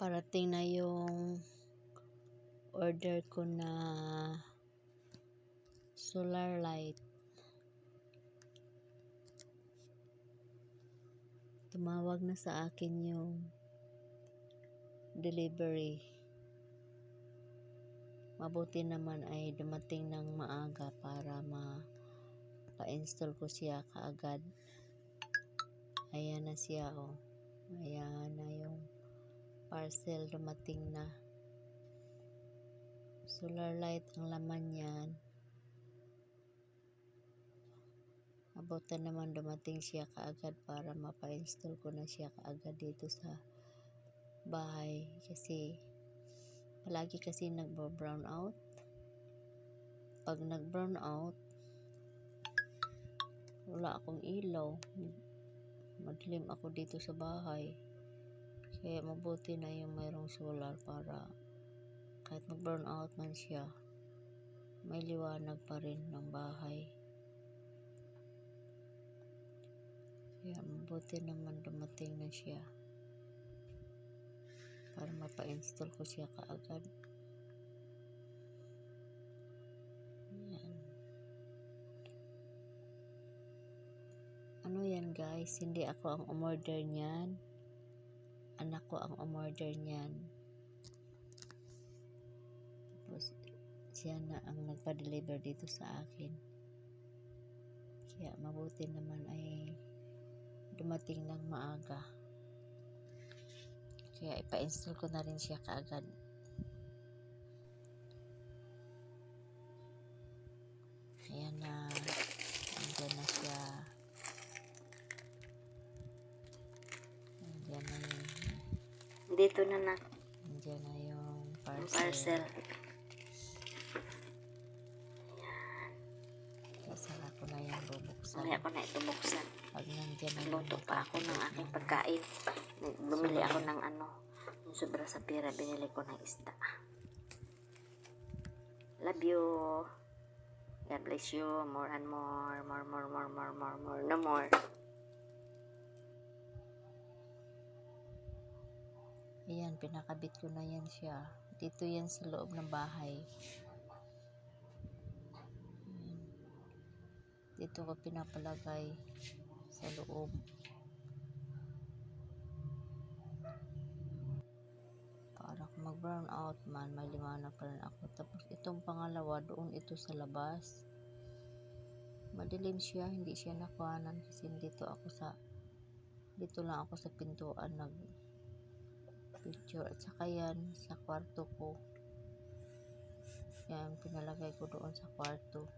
Parating na yung order ko na solar light. Tumawag na sa akin yung delivery. Mabuti naman ay dumating ng maaga para pa-install ko siya kaagad. Ayan na siya, oh. Ayan na yung parcel, dumating na. Solar light ang laman yan. Mabuti naman dumating siya kaagad para mapa-install ko na siya kaagad dito sa bahay. Kasi palagi kasi nagbo-brown out. Pag nag-brown out, wala akong ilaw. Madilim ako dito sa bahay. Kaya mabuti na yung mayroong solar para kahit mag-brown out man siya, may liwanag pa rin ng bahay. Kaya mabuti naman dumating na siya para mapa-install ko siya kaagad. Yan. Ano yan guys, hindi ako ang umorder niyan. Anak ko ang umorder niyan. Tapos siya na ang nagpa-deliver dito sa akin. Kaya mabuti naman ay dumating ng maaga. Kaya ipa-install ko na rin siya kaagad. Ayan na. Andyan na siya. Andyan na yung Dito na na. andyan na yung parcel. Parcel. Sasara ko na yung bubuksan. Mamaya ko na ito buksan. Pag nandyan na yung Nagluto pa ako ng aking pagkain. Bumili ako ng yung sobra sa pera, binili ko ng isda. Love you. God bless you. More and more. More. No more. Ayan, pinakabit ko na yan siya. Dito yan sa loob ng bahay. Ayan. Dito ko pinapalagay sa loob. Para kung mag-brown out man, may liwanag pa rin ako. Tapos itong pangalawa, doon ito sa labas. Madilim siya, hindi siya nakuhanan kasi dito lang ako sa pintuan nag-picture. At saka yan, sa kwarto ko. Yan, pinalagay ko doon sa kwarto.